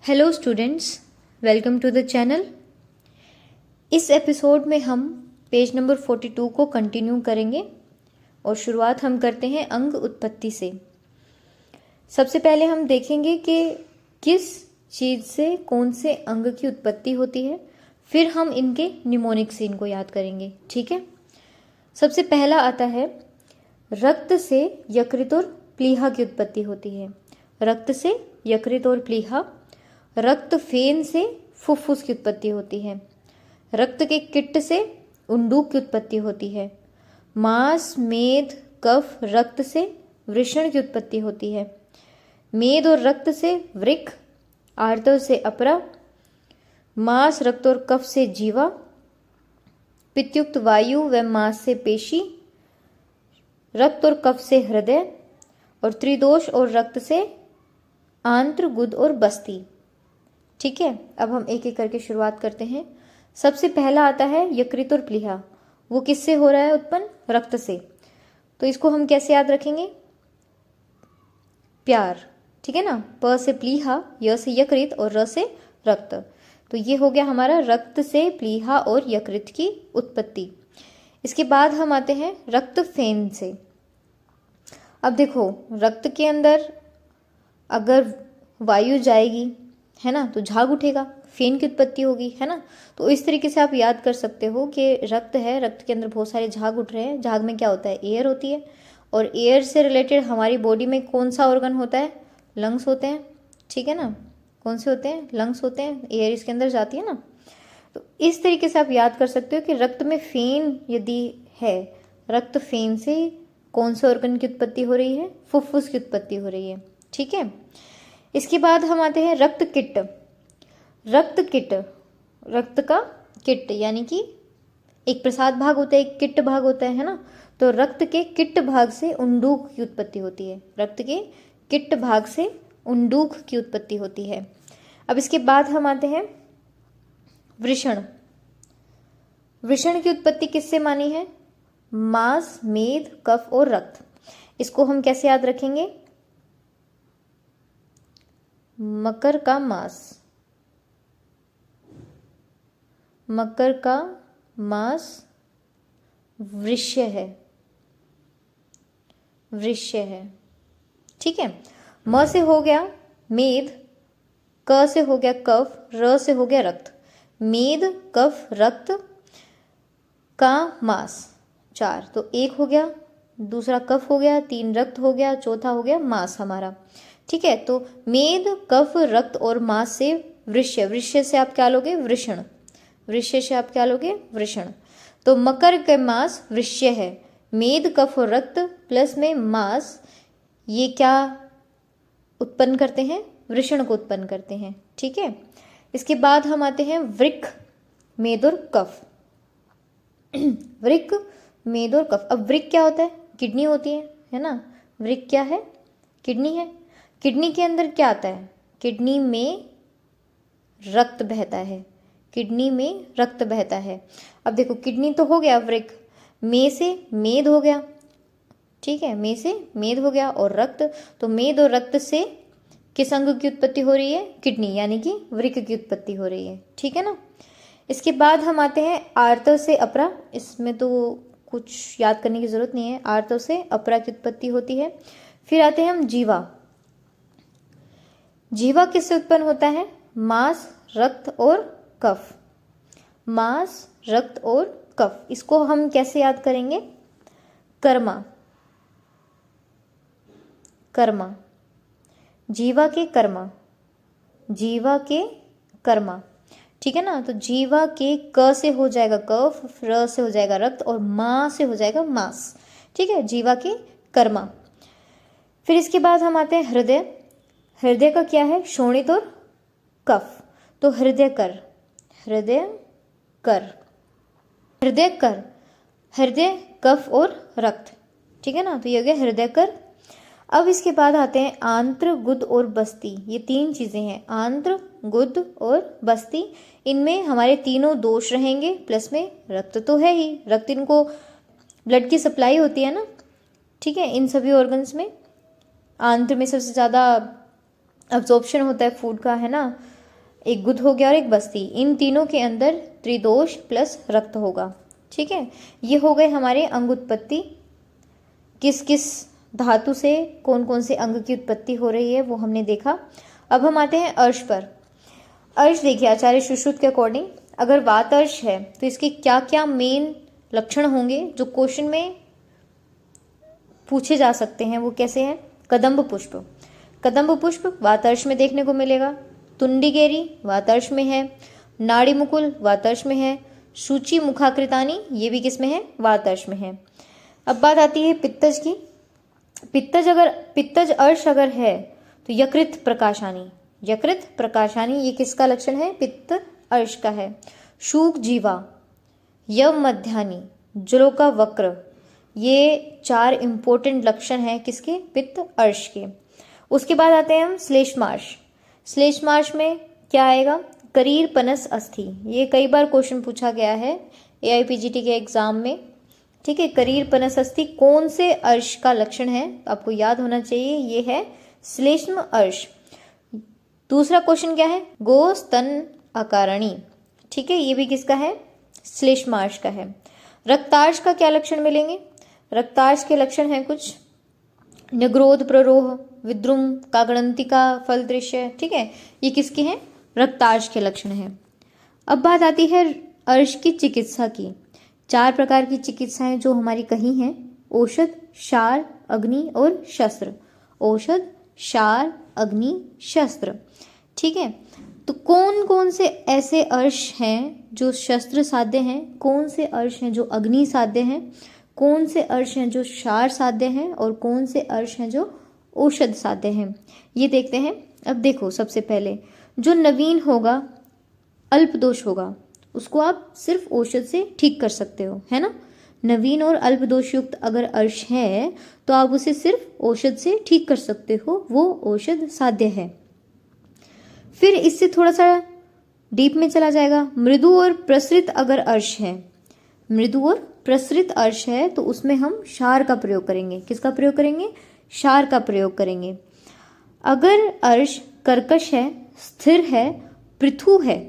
Hello students, welcome to the channel. इस episode में हम पेज नंबर 42 को कंटिन्यू करेंगे और शुरुआत हम करते हैं अंग उत्पत्ति से। सबसे पहले हम देखेंगे कि किस चीज़ से कौन से अंग की उत्पत्ति होती है, फिर हम इनके निमोनिक सीन को याद करेंगे। ठीक है। सबसे पहला आता है रक्त से यकृत और प्लीहा की उत्पत्ति होती है। रक्त से यकृत और प्लीहा। रक्त फेन से फुफ्फुस की उत्पत्ति होती है। रक्त के किट्ट से उंडूक की उत्पत्ति होती है। मांस, मेद, कफ, रक्त से वृषण की उत्पत्ति होती है। मेद और रक्त से वृक्क, आर्तव से अपरा, मांस, रक्त और कफ से जीवा, पित्तयुक्त वायु व मांस से पेशी, रक्त और कफ से हृदय और त्रिदोष और रक्त से आंत्र, गुद और बस्ती। ठीक है। अब हम एक एक करके शुरुआत करते हैं। सबसे पहला आता है यकृत और प्लीहा। वो किससे हो रहा है उत्पन्न? रक्त से। तो इसको हम कैसे याद रखेंगे? प्यार। ठीक है ना। प से प्लीहा, य से यकृत और र से रक्त। तो ये हो गया हमारा रक्त से प्लीहा और यकृत की उत्पत्ति। इसके बाद हम आते हैं रक्त फेन से। अब देखो, रक्त के अंदर अगर वायु जाएगी, है ना, तो झाग उठेगा, फेन की उत्पत्ति होगी, है ना। तो इस तरीके से आप याद कर सकते हो कि रक्त है, रक्त के अंदर बहुत सारे झाग उठ रहे हैं। झाग में क्या होता है? एयर होती है। और एयर से रिलेटेड हमारी बॉडी में कौन सा ऑर्गन होता है? लंग्स होते हैं। ठीक है ना। कौन से होते हैं? लंग्स होते हैं। एयर इसके अंदर जाती है ना। तो इस तरीके से आप याद कर सकते हो कि रक्त में फेन यदि है, रक्त फेन से कौन से ऑर्गन की उत्पत्ति हो रही है? फुफ्फुस की उत्पत्ति हो रही है। ठीक है। इसके बाद हम आते हैं रक्त किट। रक्त किट, रक्त का किट यानी कि एक प्रसाद भाग होता है, एक किट भाग होता है ना। तो रक्त के किट भाग से उंडूक की उत्पत्ति होती है। रक्त के किट भाग से उंडूक की उत्पत्ति होती है। अब इसके बाद हम आते हैं वृषण। वृषण की उत्पत्ति किससे मानी है? मांस, मेद, कफ और रक्त। इसको हम कैसे याद रखेंगे? मकर का मांस। मकर का मांस वृष्य है। वृष्य है। ठीक है। म से हो गया मेद, क से हो गया कफ, र से हो गया रक्त। मेद, कफ, रक्त का मांस 4, तो 1 हो गया, दूसरा कफ हो गया, 3 रक्त हो गया, चौथा हो गया मांस हमारा। ठीक है। तो मेद, कफ, रक्त और मांस से वृष्य। वृष्य से आप क्या लोगे? वृषण। वृष्य से आप क्या लोगे? वृषण। तो मकर के मांस वृष्य है। मेद, कफ और रक्त प्लस में मांस, ये क्या उत्पन्न करते हैं? वृषण को उत्पन्न करते हैं। ठीक है। इसके बाद हम आते हैं वृक्क, मेद और कफ। वृक्क, मेद और कफ। अब वृक्क क्या होता है? किडनी होती है ना। वृक्क क्या है? किडनी है। किडनी के अंदर क्या आता है? किडनी में रक्त बहता है। किडनी में रक्त बहता है। अब देखो, किडनी तो हो गया वृक्क, में से मेद हो गया। ठीक है। में से मेद हो गया और रक्त, तो मेद और रक्त से किस अंग की उत्पत्ति हो रही है? किडनी यानी कि वृक्क की उत्पत्ति हो रही है। ठीक है ना। इसके बाद हम आते हैं आर्तव से अपरा। इसमें तो कुछ याद करने की जरूरत नहीं है। आर्तव से अपरा की उत्पत्ति होती है। फिर आते हैं हम जीवा। जीवा किससे उत्पन्न होता है? मांस, रक्त और कफ। मांस, रक्त और कफ। इसको हम कैसे याद करेंगे? कर्मा। कर्मा। जीवा के कर्मा। जीवा के कर्मा। ठीक है ना। तो जीवा के क से हो जाएगा कफ, र से हो जाएगा रक्त और मां से हो जाएगा मांस। ठीक है। जीवा के कर्मा। फिर इसके बाद हम आते हैं हृदय। हृदय का क्या है? शोणित और कफ। तो हृदय कर। हृदय कर। हृदय कर। हृदय, कफ और रक्त। ठीक है ना। तो ये हो गया हृदय कर। अब इसके बाद आते हैं आंत्र, गुद और बस्ती। ये 3 चीजें हैं, आंत्र, गुद और बस्ती। इनमें हमारे तीनों दोष रहेंगे, प्लस में रक्त तो है ही। रक्त इनको ब्लड की सप्लाई होती है ना। ठीक है। इन सभी ऑर्गन्स में आंत्र में सबसे ज़्यादा अब्जॉर्प्शन होता है फूड का, है ना। एक गुद हो गया और एक बस्ती, इन तीनों के अंदर त्रिदोष प्लस रक्त होगा। ठीक है, ये हो गए हमारे अंग उत्पत्ति, किस किस धातु से कौन कौन से अंग की उत्पत्ति हो रही है वो हमने देखा। अब हम आते हैं अर्श पर। अर्श देखिए आचार्य सुश्रुत के अकॉर्डिंग अगर वात अर्श है तो इसके क्या क्या मेन लक्षण होंगे जो क्वेश्चन में पूछे जा सकते हैं, वो कैसे हैं। कदम्ब पुष्प, कदम्ब पुष्प वातर्ष में देखने को मिलेगा। तुंडिगेरी वातर्ष में है। नाड़ी मुकुल वातर्ष में है। सूची मुखाकृतानी ये भी किस में है, वातर्ष में है। अब बात आती है पित्तज की। पित्तज अर्श अगर है तो यकृत प्रकाशानी, यकृत प्रकाशानी ये किसका लक्षण है, पित्त अर्श का है। शूक जीवा, यव मध्यानी, जलोका वक्र, ये 4 इंपॉर्टेंट लक्षण हैं किसके, पित्त अर्श के। उसके बाद आते हैं हम श्लेष्मार्श। श्लेष्मार्श में क्या आएगा, करीर पनस अस्थि, ये कई बार क्वेश्चन पूछा गया है AIPGT के एग्जाम में। ठीक है, करीर पनस अस्थि कौन से अर्श का लक्षण है, आपको याद होना चाहिए, ये है श्लेष्म अर्श। दूसरा क्वेश्चन क्या है, गो स्तन अकारणी। ठीक है, ये भी किसका है, श्लेष्मार्श का है। रक्तार्श का क्या लक्षण मिलेंगे, रक्तार्श के लक्षण हैं कुछ, निग्रोध, प्ररोह, विद्रुम, कागणंतिका, फल दृश्य। ठीक है, ये किसके हैं, रक्तार्श के लक्षण हैं। अब बात आती है अर्श की चिकित्सा की। 4 प्रकार की चिकित्साएं जो हमारी कही हैं, औषध, क्षार, अग्नि और शस्त्र। औषध, क्षार, अग्नि, शस्त्र। ठीक है, तो कौन कौन से ऐसे अर्श हैं जो शस्त्र साध्य हैं, कौन से अर्श हैं जो अग्नि साध्य हैं, कौन से अर्श हैं जो क्षार साध्य हैं और कौन से अर्श हैं जो औषध साध्य हैं, ये देखते हैं। अब देखो, सबसे पहले जो नवीन होगा, अल्प दोष होगा, उसको आप सिर्फ औषध से ठीक कर सकते हो, है ना। नवीन और अल्प दोष युक्त अगर अर्श है तो आप उसे सिर्फ औषध से ठीक कर सकते हो, वो औषध साध्य है। फिर इससे थोड़ा सा डीप में चला जाएगा। मृदु और प्रसरित अगर अर्श है, मृदु और प्रसरित अर्श है तो उसमें हम क्षार का प्रयोग करेंगे। किसका प्रयोग करेंगे, क्षार का प्रयोग करेंगे। अगर अर्श कर्कश है, स्थिर है, पृथु है,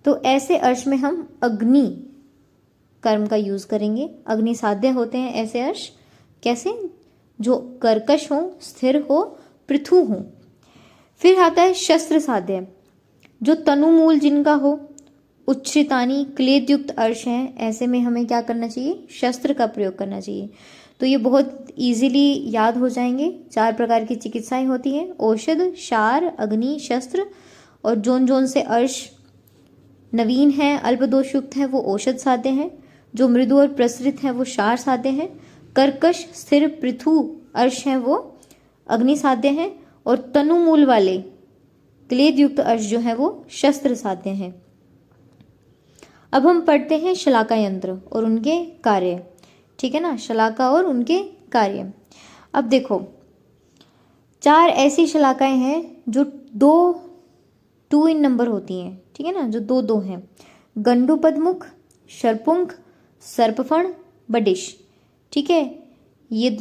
तो ऐसे अर्श में हम अग्नि कर्म का यूज करेंगे। अग्नि साध्य होते हैं ऐसे अर्श, कैसे, जो कर्कश हो, स्थिर हो, पृथु हो। फिर आता है शस्त्र साध्य, जो तनुमूल जिनका हो, उच्छ्रितानी, क्लेद युक्त अर्श हैं, ऐसे में हमें क्या करना चाहिए, शस्त्र का प्रयोग करना चाहिए। तो ये बहुत इजीली याद हो जाएंगे। 4 प्रकार की चिकित्साएं होती हैं, औषध, क्षार, अग्नि, शस्त्र। और जोन जोन से अर्श नवीन हैं, अल्प दोषयुक्त हैं, वो औषध साध्य हैं। जो मृदु और प्रसरित हैं वो क्षार साध्य हैं। कर्कश, स्थिर, पृथु अर्श हैं वो अग्नि साध्य हैं। और तनुमूल वाले क्लेद युक्त अर्श जो है वो शस्त्र साध्य हैं। अब हम पढ़ते हैं शलाका यंत्र और उनके कार्य। ठीक है ना, शलाका और उनके कार्य। अब देखो, 4 ऐसी शलाकाएं हैं जो 2 इन नंबर होती हैं। ठीक है ना, जो 2 हैं, गंडूपद्मुख, शर्पुंख, सर्पफण, बडिश। ठीक है, ये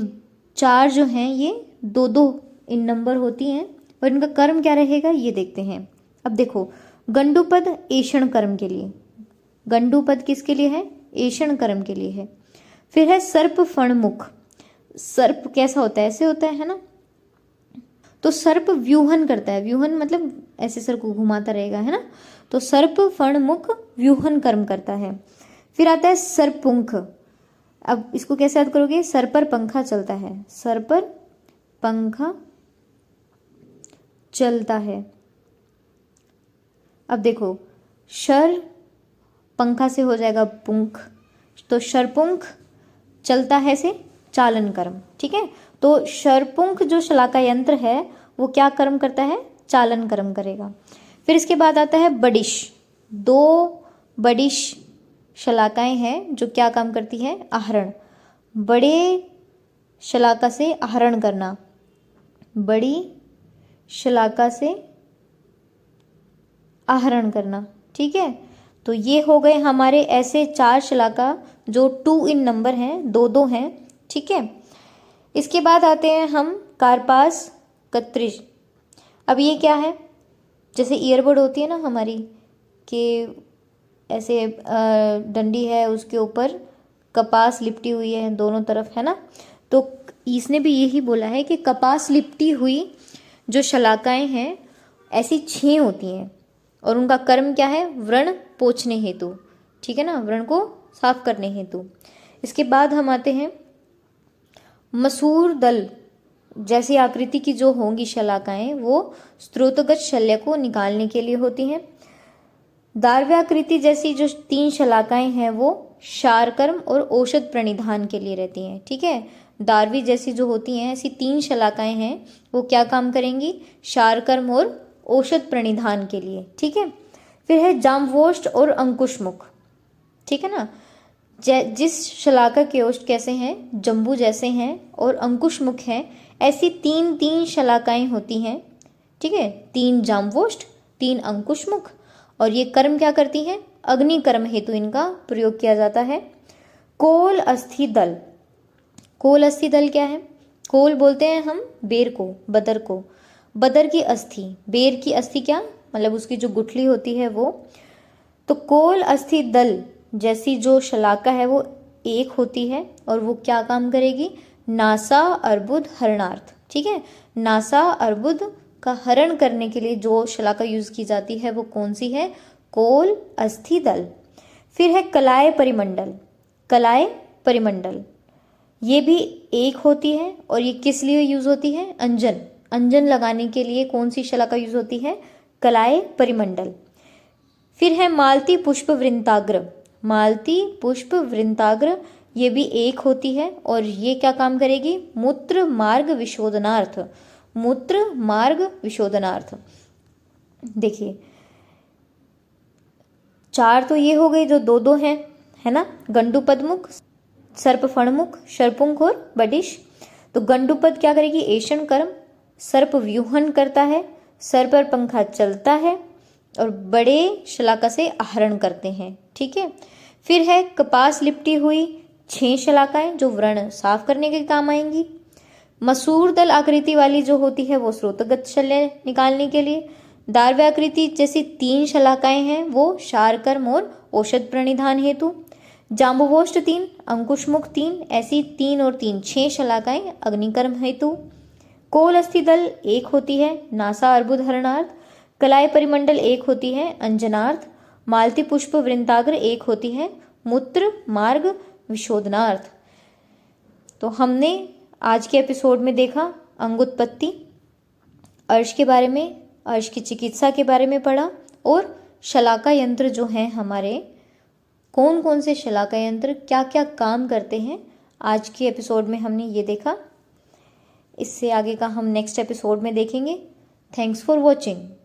4 जो हैं ये 2 इन नंबर होती हैं और इनका कर्म क्या रहेगा ये देखते हैं। अब देखो, गंडूपद ऐषण कर्म के लिए, गंडूपद किसके लिए है, ऐषण कर्म के लिए है। फिर है सर्प फणमुख। सर्प कैसा होता है, ऐसे होता है ना, तो सर्प व्यूहन करता है। व्यूहन मतलब ऐसे सर को घुमाता रहेगा, है ना। तो सर्प फणमुख व्यूहन कर्म करता है। फिर आता है सर्पुंख। अब इसको कैसे याद करोगे, सर पर पंखा चलता है, सर पर पंखा चलता है। अब देखो, शर पंखा से हो जाएगा पुंख, तो शरपुंख चलता है से चालन कर्म। ठीक है, तो शरपुंख जो शलाका यंत्र है वो क्या कर्म करता है, चालन कर्म करेगा। फिर इसके बाद आता है बडिश। 2 बडिश शलाकाएं हैं जो क्या काम करती है, आहरण। बड़े शलाका से आहरण करना, बड़ी शलाका से आहरण करना। ठीक है, तो ये हो गए हमारे ऐसे 4 शलाका जो 2 इन नंबर हैं, 2 हैं। ठीक है, इसके बाद आते हैं हम कार्पास, कत्रिज। अब ये क्या है, जैसे ईयरबड होती है ना हमारी, कि ऐसे डंडी है, उसके ऊपर कपास लिपटी हुई है दोनों तरफ, है ना। तो इसने भी यही बोला है कि कपास लिपटी हुई जो शलाकाएं हैं ऐसी 6 होती हैं और उनका कर्म क्या है, व्रण पोंछने हेतु, ठीक है ना, व्रण को साफ करने हेतु। इसके बाद हम आते हैं मसूर दल जैसी आकृति की जो होंगी शलाकाएं, वो स्त्रोतगत शल्य को निकालने के लिए होती हैं। दार्व्याकृति जैसी जो 3 शलाकाएं हैं वो क्षारकर्म और औषध प्रणिधान के लिए रहती हैं, ठीक है। दार्वी जैसी जो होती हैं ऐसी 3 शलाकाएं हैं, वो क्या काम करेंगी, क्षारकर्म और औषध प्रणिधान के लिए, ठीक है। फिर है जाम्बवोष्ठ और अंकुशमुख, ठीक है ना। जिस शलाका के ओष्ठ कैसे हैं, जंबू जैसे हैं और अंकुशमुख हैं, ऐसी 3 शलाकाएं होती हैं, ठीक है। 3 जाम्बवोष्ठ, 3 अंकुशमुख, और ये कर्म क्या करती हैं, अग्नि कर्म हेतु इनका प्रयोग किया जाता है। कोल अस्थि दल, कोल अस्थि दल क्या है, कोल बोलते हैं हम बेर को, बदर को, बदर की अस्थि, बेर की अस्थि क्या मतलब उसकी जो गुठली होती है वो। तो कोल अस्थि दल जैसी जो शलाका है वो एक होती है और वो क्या काम करेगी, नासा अर्बुद हरणार्थ, ठीक है। नासा अर्बुद का हरण करने के लिए जो शलाका यूज की जाती है वो कौन सी है, कोल अस्थि दल। फिर है कलाय परिमंडल, कलाय परिमंडल ये भी एक होती है और ये किस लिए यूज होती है, अंजन, अंजन लगाने के लिए कौन सी शलाका यूज होती है, कलाय परिमंडल। फिर है मालती पुष्प वृंताग्र, मालती पुष्प वृंताग्र ये भी एक होती है और ये क्या काम करेगी, मूत्र मार्ग विशोधनार्थ, मूत्र मार्ग विशोधनार्थ। देखिए 4 तो ये हो गई जो 2 हैं, है ना, गंडुपदमुख, सर्पफणमुख, शर्पुंख और बडिश। तो गंडुपद क्या करेगी, ऐशन कर्म, सर्प व्यूहन करता है, सर पर पंखा चलता है और बड़े शलाका से आहरण करते हैं, ठीक है। फिर है कपास लिपटी हुई 6 शलाकाएं जो व्रण साफ करने के काम आएंगी। मसूर दल आकृति वाली जो होती है वो स्रोतगत शल्य निकालने के लिए। दार्व्याकृति जैसी 3 शलाकाएं हैं वो क्षारकर्म और औषध प्रणिधान हेतु। जाम्बुवोष्ठ 3, अंकुशमुख 3, ऐसी 3 और 3 6 शलाकाएं अग्निकर्म हेतु। कोल अस्थि दल एक होती है, नासा अर्बुद हरणार्थ। कलाय परिमंडल एक होती है, अंजनार्थ। मालती पुष्प वृंताग्र एक होती है, मूत्र मार्ग विशोधनार्थ। तो हमने आज के एपिसोड में देखा अंगुत्पत्ति, अर्श के बारे में, अर्श की चिकित्सा के बारे में पढ़ा और शलाका यंत्र जो हैं हमारे, कौन कौन से शलाका यंत्र क्या क्या काम करते हैं, आज के एपिसोड में हमने ये देखा। इससे आगे का हम नेक्स्ट एपिसोड में देखेंगे। Thanks for watching.